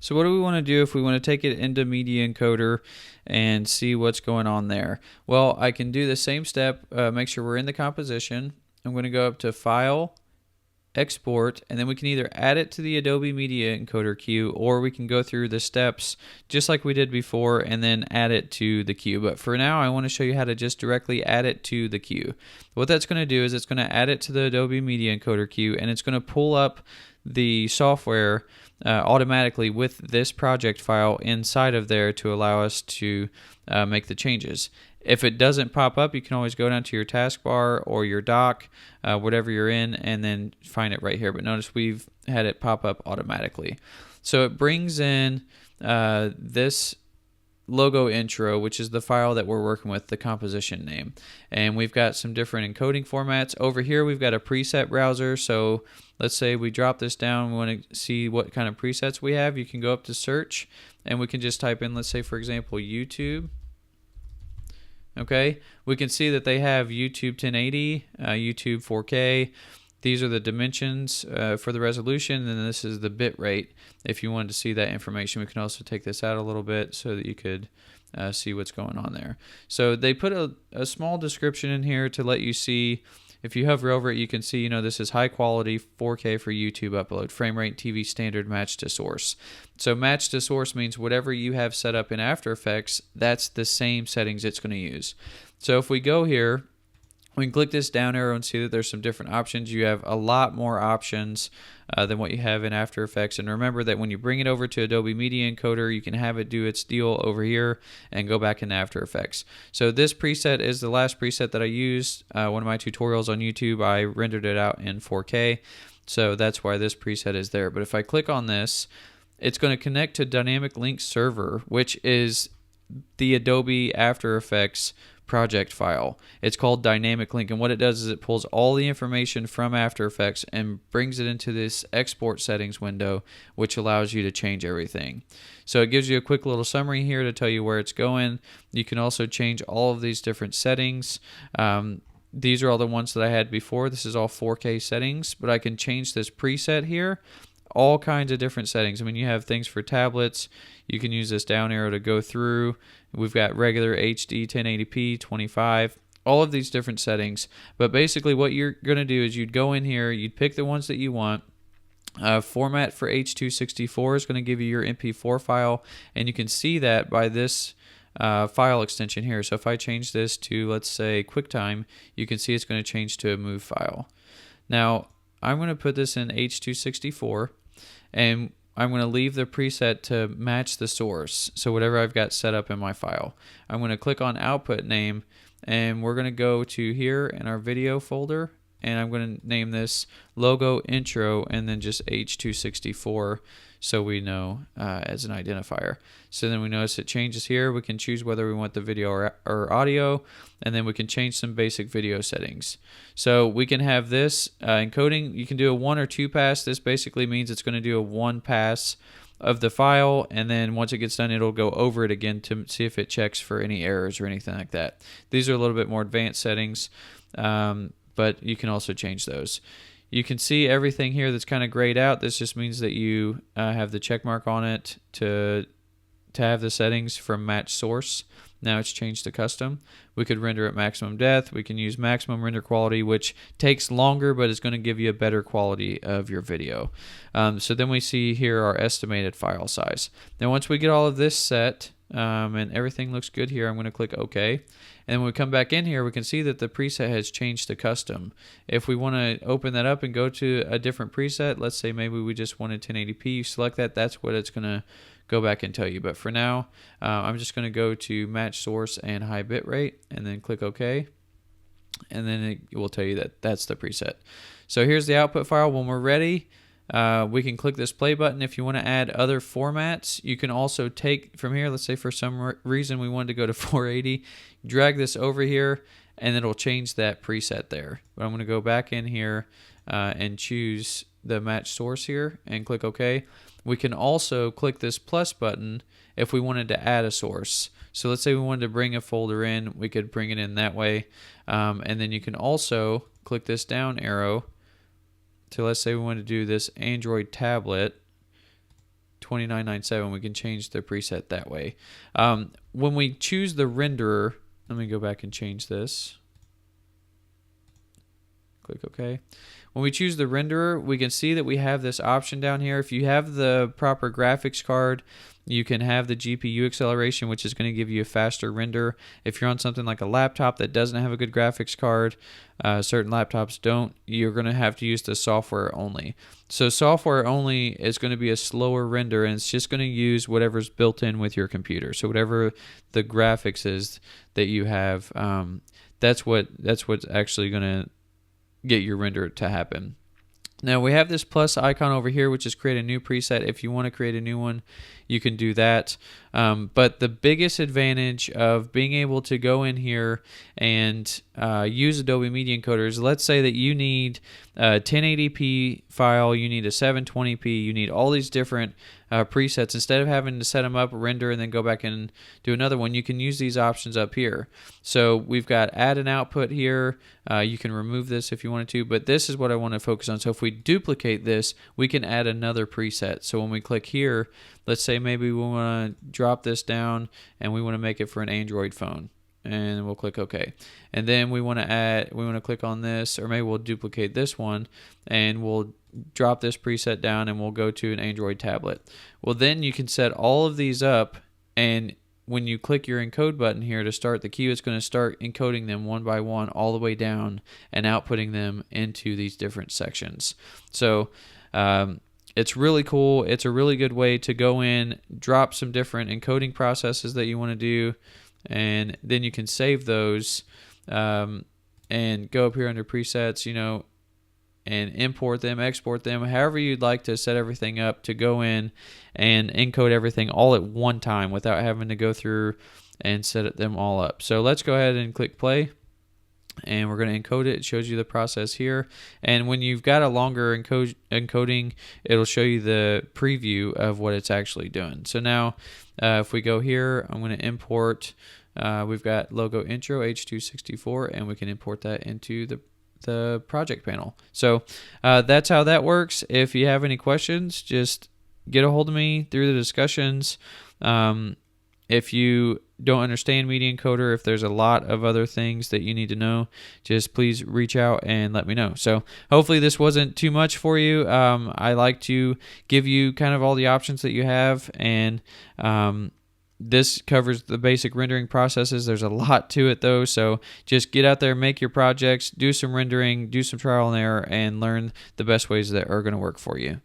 So what do we want to do if we want to take it into Media Encoder and see what's going on there? Well, I can do the same step, make sure we're in the composition. I'm going to go up to File, Export, and then we can either add it to the Adobe Media Encoder queue, or we can go through the steps just like we did before and then add it to the queue. But for now, I want to show you how to just directly add it to the queue. What that's going to do is it's going to add it to the Adobe Media Encoder queue, and it's going to pull up the software automatically with this project file inside of there to allow us to make the changes. If it doesn't pop up, you can always go down to your taskbar or your dock, whatever you're in, and then find it right here. But notice we've had it pop up automatically. So it brings in this logo intro, which is the file that we're working with, the composition name. And we've got some different encoding formats. Over here, we've got a preset browser. So let's say we drop this down, we want to see what kind of presets we have. You can go up to search, and we can just type in, let's say, for example, YouTube. Okay, we can see that they have YouTube 1080, YouTube 4K. These are the dimensions for the resolution, and this is the bit rate. If you wanted to see that information, we can also take this out a little bit so that you could see what's going on there. So they put a small description in here to let you see. If you hover over it, you can see, this is high quality 4K for YouTube upload, frame rate TV standard match to source. So match to source means whatever you have set up in After Effects, that's the same settings it's going to use. So if we go here, we can click this down arrow and see that there's some different options. You have a lot more options than what you have in After Effects. And remember that when you bring it over to Adobe Media Encoder, you can have it do its deal over here and go back into After Effects. So this preset is the last preset that I used. One of my tutorials on YouTube, I rendered it out in 4K. So that's why this preset is there. But if I click on this, it's going to connect to Dynamic Link Server, which is the Adobe After Effects project file. It's called Dynamic Link, and what it does is it pulls all the information from After Effects and brings it into this export settings window, which allows you to change everything. So it gives you a quick little summary here to tell you where it's going. You can also change all of these different settings. These are all the ones that I had before. This is all 4K settings, but I can change this preset here. All kinds of different settings. I mean, you have things for tablets. You can use this down arrow to go through. We've got regular HD 1080p 25, all of these different settings. But basically what you're going to do is you'd go in here, you'd pick the ones that you want. Format for H.264 is going to give you your MP4 file, and you can see that by this file extension here. So if I change this to, let's say, QuickTime, you can see it's going to change to a MOV file. Now, I'm going to put this in H.264, and I'm going to leave the preset to match the source, so whatever I've got set up in my file. I'm going to click on output name, and we're going to go to here in our video folder, and I'm going to name this logo intro and then just H.264 so we know as an identifier. So then we notice it changes here. We can choose whether we want the video or audio, and then we can change some basic video settings. So we can have this encoding. You can do a 1 or 2 pass. This basically means it's going to do a 1 pass of the file, and then once it gets done, it'll go over it again to see if it checks for any errors or anything like that. These are a little bit more advanced settings, but you can also change those. You can see everything here that's kind of grayed out. This just means that you have the check mark on it to have the settings from match source. Now it's changed to custom. We could render at maximum depth. We can use maximum render quality, which takes longer, but is going to give you a better quality of your video. So then we see here our estimated file size. Now once we get all of this set, and everything looks good here, I'm going to click OK. And when we come back in here, we can see that the preset has changed to custom. If we want to open that up and go to a different preset, let's say maybe we just wanted 1080p, you select that, that's what it's going to go back and tell you. But for now, I'm just going to go to match source and high bit rate and then click OK. And then it will tell you that that's the preset. So here's the output file. When we're ready, we can click this play button. If you want to add other formats, you can also take from here, let's say for some reason we wanted to go to 480, drag this over here, and it'll change that preset there. But I'm going to go back in here and choose the match source here and click OK. We can also click this plus button if we wanted to add a source. So let's say we wanted to bring a folder in, we could bring it in that way. And then you can also click this down arrow to, let's say we want to do this Android tablet 2997, we can change the preset that way. When we choose the renderer, let me go back and change this. Click OK. When we choose the renderer, we can see that we have this option down here. If you have the proper graphics card, you can have the GPU acceleration, which is going to give you a faster render. If you're on something like a laptop that doesn't have a good graphics card, certain laptops don't, you're going to have to use the software only. So software only is going to be a slower render, and it's just going to use whatever's built in with your computer. So whatever the graphics is that you have, that's what's actually going to get your render to happen. Now we have this plus icon over here, which is create a new preset. If you want to create a new one, you can do that. But the biggest advantage of being able to go in here and use Adobe Media Encoder is, let's say that you need a 1080p file, you need a 720p, you need all these different presets. Instead of having to set them up, render, and then go back and do another one, you can use these options up here. So we've got add an output here. You can remove this if you wanted to, but this is what I want to focus on. So if we duplicate this, we can add another preset. So when we click here, let's say maybe we want to drop this down and we want to make it for an Android phone, and we'll click OK. And then we want to click on this, or maybe we'll duplicate this one and we'll drop this preset down and we'll go to an Android tablet. Well, then you can set all of these up, and when you click your encode button here to start the queue, it's going to start encoding them one by one all the way down and outputting them into these different sections. So it's really cool. It's a really good way to go in, drop some different encoding processes that you want to do, and then you can save those and go up here under presets, and import them, export them, however you'd like to set everything up to go in and encode everything all at one time without having to go through and set them all up. So let's go ahead and click play, and we're going to encode it. It shows you the process here, and when you've got a longer encoding, it'll show you the preview of what it's actually doing. So now if we go here, I'm going to import, we've got logo intro H264, and we can import that into the project panel. So that's how that works. If you have any questions, just get a hold of me through the discussions. If you don't understand Media Encoder, if there's a lot of other things that you need to know, just please reach out and let me know. So hopefully this wasn't too much for you. I like to give you kind of all the options that you have, and this covers the basic rendering processes. There's a lot to it though, so just get out there, make your projects, do some rendering, do some trial and error, and learn the best ways that are going to work for you.